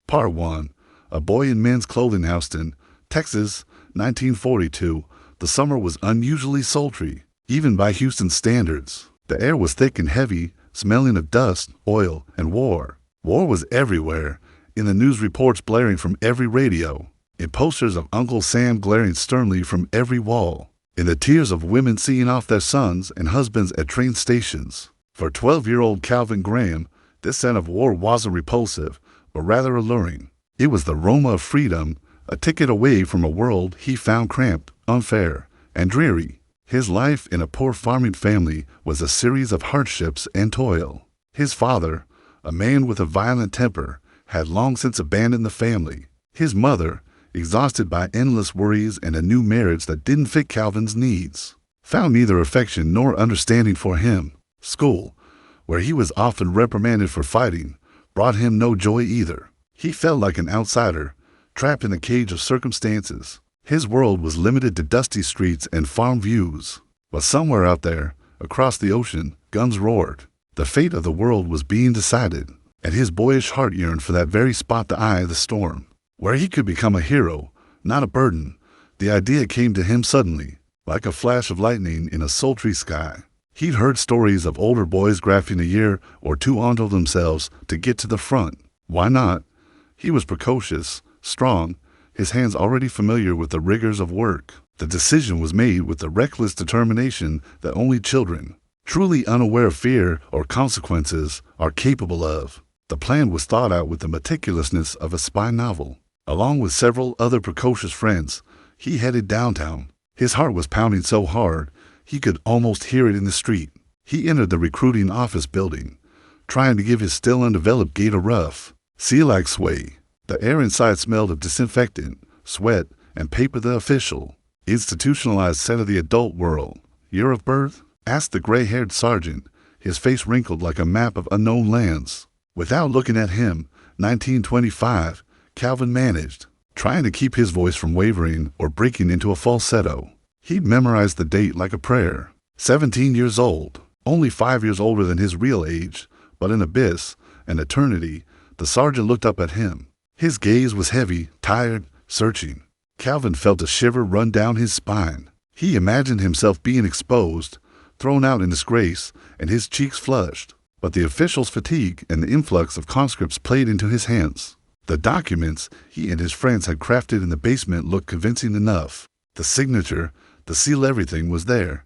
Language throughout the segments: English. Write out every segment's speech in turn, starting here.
Part 1. A boy in men's clothing, Houston, Texas, 1942. The summer was unusually sultry, even by Houston standards. The air was thick and heavy, smelling of dust, oil, and war. War was everywhere, in the news reports blaring from every radio, in posters of Uncle Sam glaring sternly from every wall, in the tears of women seeing off their sons and husbands at train stations. For 12-year-old Calvin Graham, this scent of war wasn't repulsive, but rather alluring. It was the aroma of freedom, a ticket away from a world he found cramped, unfair, and dreary. His life in a poor farming family was a series of hardships and toil. His father, a man with a violent temper, had long since abandoned the family. His mother, exhausted by endless worries and a new marriage that didn't fit Calvin's needs, found neither affection nor understanding for him. School, where he was often reprimanded for fighting, brought him no joy either. He felt like an outsider, trapped in a cage of circumstances. His world was limited to dusty streets and farm views. But somewhere out there, across the ocean, guns roared. The fate of the world was being decided, and his boyish heart yearned for that very spot to eye the storm, where he could become a hero, not a burden. The idea came to him suddenly, like a flash of lightning in a sultry sky. He'd heard stories of older boys grafting a year or two onto themselves to get to the front. Why not? He was precocious, strong, his hands already familiar with the rigors of work. The decision was made with the reckless determination that only children, truly unaware of fear or consequences, are capable of. The plan was thought out with the meticulousness of a spy novel. Along with several other precocious friends, he headed downtown. His heart was pounding so hard, he could almost hear it in the street. He entered the recruiting office building, trying to give his still undeveloped gait a rough, sea-like sway. The air inside smelled of disinfectant, sweat, and paper. The official, institutionalized set of the adult world. Year of birth? Asked the gray-haired sergeant, his face wrinkled like a map of unknown lands. Without looking at him, 1925, Calvin managed, trying to keep his voice from wavering or breaking into a falsetto. He'd memorized the date like a prayer. 17 years old, only 5 years older than his real age, but an abyss, an eternity. The sergeant looked up at him. His gaze was heavy, tired, searching. Calvin felt a shiver run down his spine. He imagined himself being exposed, thrown out in disgrace, and his cheeks flushed. But the official's fatigue and the influx of conscripts played into his hands. The documents he and his friends had crafted in the basement looked convincing enough. The signature, the seal, everything was there,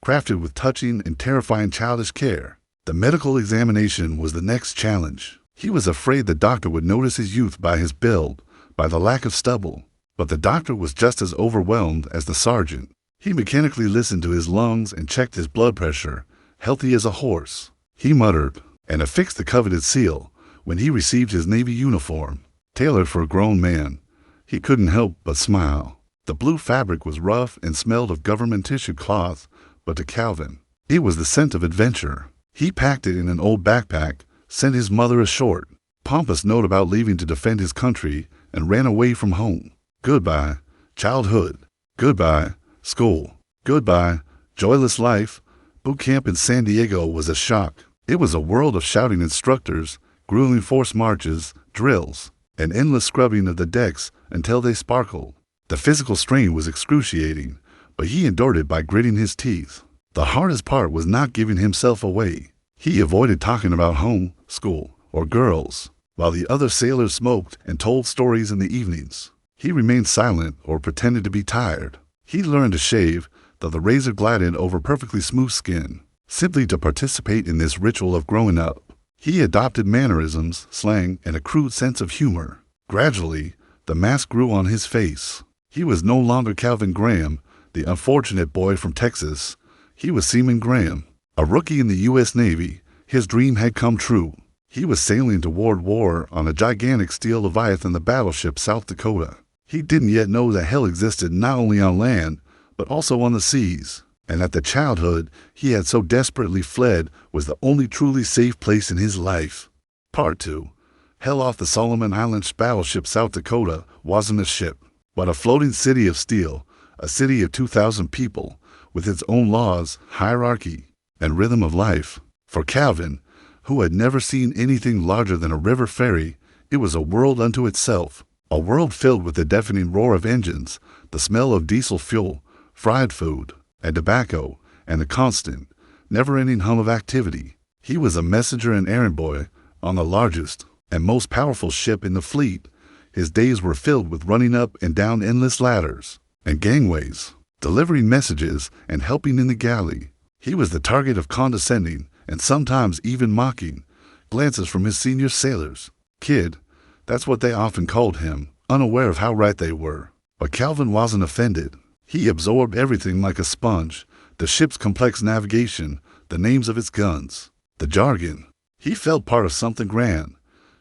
crafted with touching and terrifying childish care. The medical examination was the next challenge. He was afraid the doctor would notice his youth by his build, by the lack of stubble. But the doctor was just as overwhelmed as the sergeant. He mechanically listened to his lungs and checked his blood pressure, healthy as a horse. He muttered, and affixed the coveted seal when he received his Navy uniform, tailored for a grown man. He couldn't help but smile. The blue fabric was rough and smelled of government tissue cloth, but to Calvin, it was the scent of adventure. He packed it in an old backpack, sent his mother a short, pompous note about leaving to defend his country, and ran away from home. Goodbye, childhood. Goodbye, school. Goodbye, joyless life. Boot camp in San Diego was a shock. It was a world of shouting instructors, grueling forced marches, drills, and endless scrubbing of the decks until they sparkled. The physical strain was excruciating, but he endured it by gritting his teeth. The hardest part was not giving himself away. He avoided talking about home, school, or girls, while the other sailors smoked and told stories in the evenings. He remained silent or pretended to be tired. He learned to shave, though the razor glided over perfectly smooth skin, simply to participate in this ritual of growing up. He adopted mannerisms, slang, and a crude sense of humor. Gradually, the mask grew on his face. He was no longer Calvin Graham, the unfortunate boy from Texas. He was Seaman Graham. A rookie in the U.S. Navy, his dream had come true. He was sailing toward war on a gigantic steel leviathan, the battleship South Dakota. He didn't yet know that hell existed not only on land, but also on the seas, and that the childhood he had so desperately fled was the only truly safe place in his life. Part 2. Hell off the Solomon Islands battleship South Dakota wasn't a ship, but a floating city of steel, a city of 2,000 people, with its own laws, hierarchy, and rhythm of life. For Calvin, who had never seen anything larger than a river ferry, It was a world unto itself, a world filled with the deafening roar of engines, the smell of diesel fuel, fried food, and tobacco, and the constant, never-ending hum of activity. He was a messenger and errand boy on the largest and most powerful ship in the fleet. His days were filled with running up and down endless ladders and gangways, delivering messages and helping in the galley. He was the target of condescending and sometimes even mocking glances from his senior sailors. Kid, that's what they often called him, unaware of how right they were. But Calvin wasn't offended. He absorbed everything like a sponge, the ship's complex navigation, the names of its guns, the jargon. He felt part of something grand.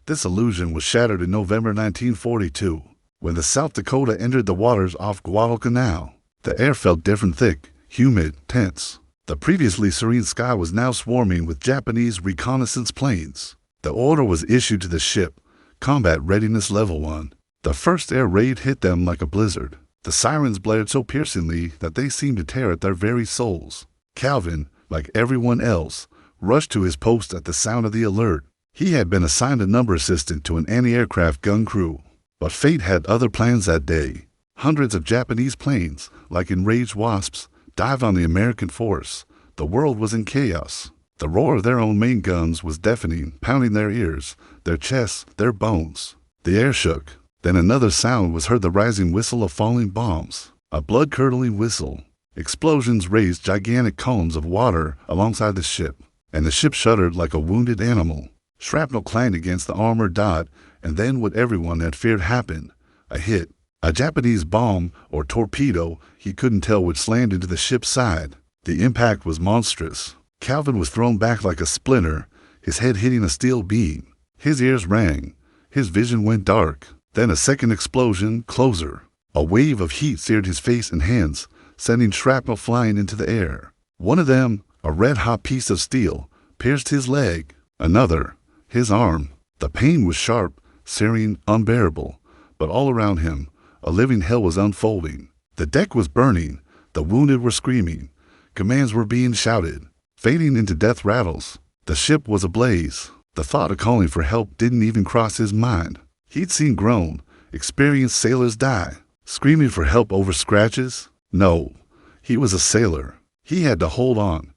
This illusion was shattered in November 1942, when the South Dakota entered the waters off Guadalcanal. The air felt different, thick, humid, tense. The previously serene sky was now swarming with Japanese reconnaissance planes. The order was issued to the ship, combat readiness level 1. The first air raid hit them like a blizzard. The sirens blared so piercingly that they seemed to tear at their very souls. Calvin, like everyone else, rushed to his post at the sound of the alert. He had been assigned a number assistant to an anti-aircraft gun crew. But fate had other plans that day. Hundreds of Japanese planes, like enraged wasps, dived on the American force. The world was in chaos. The roar of their own main guns was deafening, pounding their ears, their chests, their bones. The air shook. Then another sound was heard, the rising whistle of falling bombs. A blood-curdling whistle. Explosions raised gigantic columns of water alongside the ship, and the ship shuddered like a wounded animal. Shrapnel clanged against the armored dot, and then what everyone had feared happened. A hit. A Japanese bomb or torpedo, he couldn't tell, which slammed into the ship's side. The impact was monstrous. Calvin was thrown back like a splinter, his head hitting a steel beam. His ears rang. His vision went dark. Then a second explosion, closer. A wave of heat seared his face and hands, sending shrapnel flying into the air. One of them, a red-hot piece of steel, pierced his leg. Another, his arm. The pain was sharp, searing, unbearable. But all around him, a living hell was unfolding. The deck was burning. The wounded were screaming. Commands were being shouted, fading into death rattles. The ship was ablaze. The thought of calling for help didn't even cross his mind. He'd seen grown, experienced sailors die, screaming for help over scratches. No, he was a sailor. He had to hold on.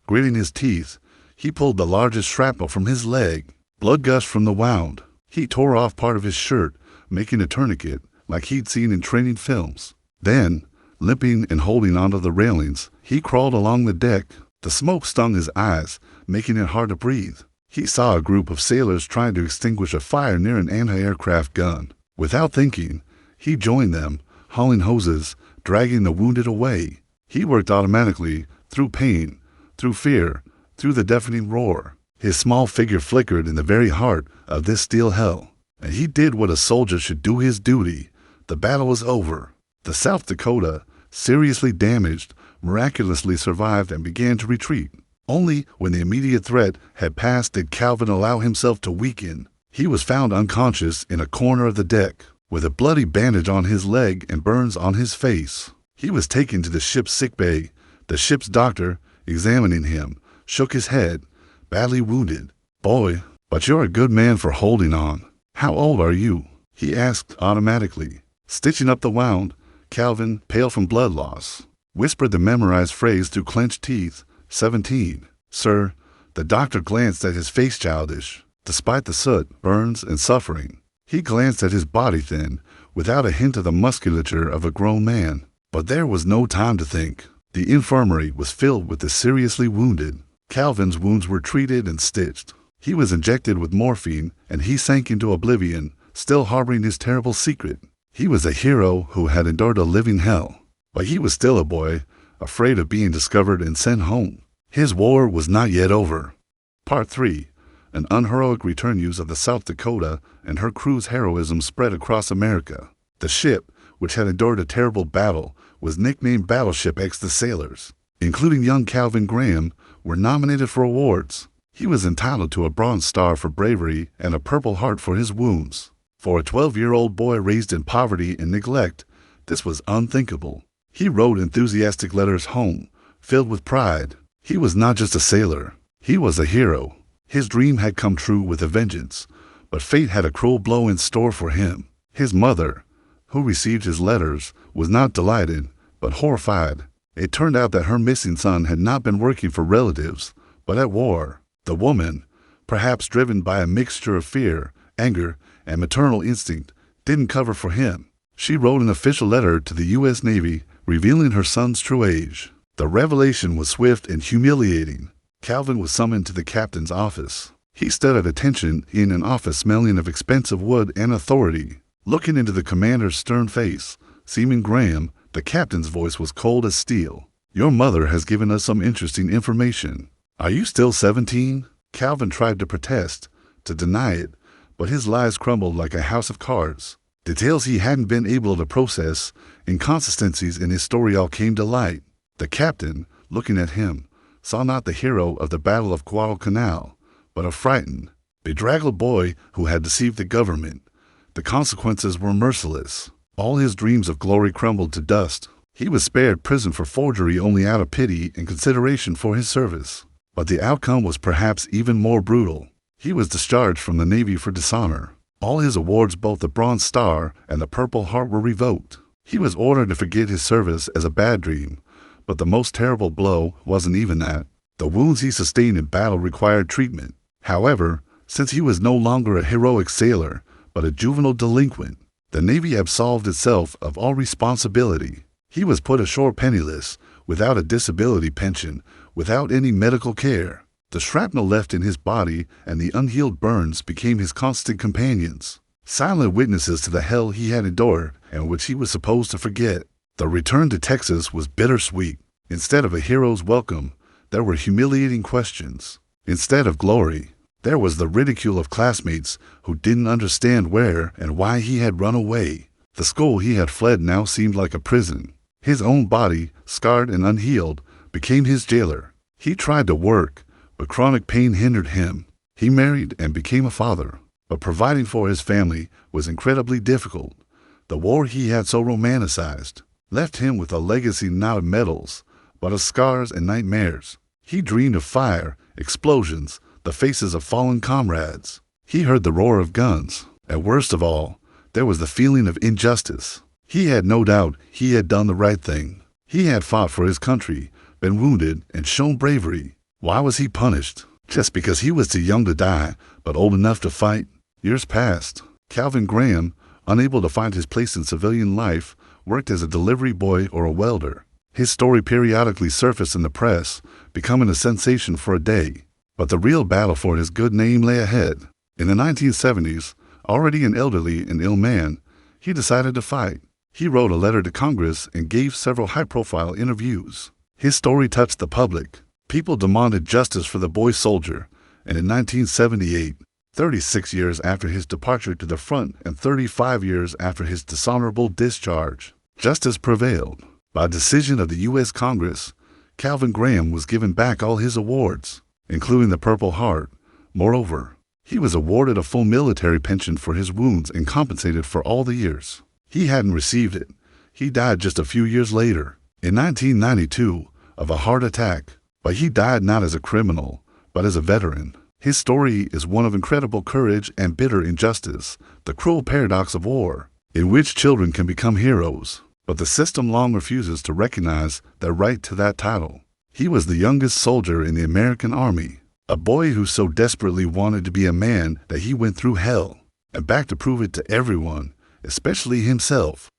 Gritting his teeth, he pulled the largest shrapnel from his leg. Blood gushed from the wound. He tore off part of his shirt, making a tourniquet like he'd seen in training films. Then, limping and holding onto the railings, he crawled along the deck. The smoke stung his eyes, making it hard to breathe. He saw a group of sailors trying to extinguish a fire near an anti-aircraft gun. Without thinking, he joined them, hauling hoses, dragging the wounded away. He worked automatically, through pain, through fear, through the deafening roar. His small figure flickered in the very heart of this steel hell. And he did what a soldier should do, his duty. The battle was over. The South Dakota, seriously damaged, miraculously survived and began to retreat. Only when the immediate threat had passed did Calvin allow himself to weaken. He was found unconscious in a corner of the deck, with a bloody bandage on his leg and burns on his face. He was taken to the ship's sickbay. The ship's doctor, examining him, shook his head, badly wounded. "Boy, but you're a good man for holding on. How old are you?" he asked automatically. Stitching up the wound, Calvin, pale from blood loss, whispered the memorized phrase through clenched teeth, 17. "Sir." The doctor glanced at his face, childish, despite the soot, burns, and suffering. He glanced at his body, thin, without a hint of the musculature of a grown man. But there was no time to think. The infirmary was filled with the seriously wounded. Calvin's wounds were treated and stitched. He was injected with morphine, and he sank into oblivion, still harboring his terrible secret. He was a hero who had endured a living hell. But he was still a boy, afraid of being discovered and sent home. His war was not yet over. Part 3. An unheroic return news of the South Dakota and her crew's heroism spread across America. The ship, which had endured a terrible battle, was nicknamed Battleship X. The sailors, including young Calvin Graham, were nominated for awards. He was entitled to a Bronze Star for bravery and a Purple Heart for his wounds. For a 12-year-old boy raised in poverty and neglect, this was unthinkable. He wrote enthusiastic letters home, filled with pride. He was not just a sailor. He was a hero. His dream had come true with a vengeance. But fate had a cruel blow in store for him. His mother, who received his letters, was not delighted, but horrified. It turned out that her missing son had not been working for relatives, but at war. The woman, perhaps driven by a mixture of fear, anger, and maternal instinct, didn't cover for him. She wrote an official letter to the U.S. Navy revealing her son's true age. The revelation was swift and humiliating. Calvin was summoned to the captain's office. He stood at attention in an office smelling of expensive wood and authority. Looking into the commander's stern face, Seaman Graham, the captain's voice was cold as steel. "Your mother has given us some interesting information. Are you still 17? Calvin tried to protest, to deny it, but his lies crumbled like a house of cards. Details he hadn't been able to process, inconsistencies in his story all came to light. The captain, looking at him, saw not the hero of the Battle of Guadalcanal, but a frightened, bedraggled boy who had deceived the government. The consequences were merciless. All his dreams of glory crumbled to dust. He was spared prison for forgery only out of pity and consideration for his service. But the outcome was perhaps even more brutal. He was discharged from the Navy for dishonor. All his awards, both the Bronze Star and the Purple Heart, were revoked. He was ordered to forget his service as a bad dream, but the most terrible blow wasn't even that. The wounds he sustained in battle required treatment. However, since he was no longer a heroic sailor, but a juvenile delinquent, the Navy absolved itself of all responsibility. He was put ashore penniless, without a disability pension, without any medical care. The shrapnel left in his body and the unhealed burns became his constant companions, silent witnesses to the hell he had endured and which he was supposed to forget. The return to Texas was bittersweet. Instead of a hero's welcome, there were humiliating questions. Instead of glory, there was the ridicule of classmates who didn't understand where and why he had run away. The school he had fled now seemed like a prison. His own body, scarred and unhealed, became his jailer. He tried to work, but chronic pain hindered him. He married and became a father, but providing for his family was incredibly difficult. The war he had so romanticized left him with a legacy not of medals, but of scars and nightmares. He dreamed of fire, explosions, the faces of fallen comrades. He heard the roar of guns, and worst of all, there was the feeling of injustice. He had no doubt he had done the right thing. He had fought for his country, been wounded, and shown bravery. Why was he punished? Just because he was too young to die, but old enough to fight? Years passed. Calvin Graham, unable to find his place in civilian life, worked as a delivery boy or a welder. His story periodically surfaced in the press, becoming a sensation for a day. But the real battle for his good name lay ahead. In the 1970s, already an elderly and ill man, he decided to fight. He wrote a letter to Congress and gave several high-profile interviews. His story touched the public. People demanded justice for the boy soldier, and in 1978, 36 years after his departure to the front and 35 years after his dishonorable discharge, justice prevailed. By decision of the U.S. Congress, Calvin Graham was given back all his awards, including the Purple Heart. Moreover, he was awarded a full military pension for his wounds and compensated for all the years he hadn't received it. He died just a few years later, in 1992, of a heart attack. But he died not as a criminal, but as a veteran. His story is one of incredible courage and bitter injustice, the cruel paradox of war, in which children can become heroes, but the system long refuses to recognize their right to that title. He was the youngest soldier in the American Army, a boy who so desperately wanted to be a man that he went through hell and back to prove it to everyone, especially himself.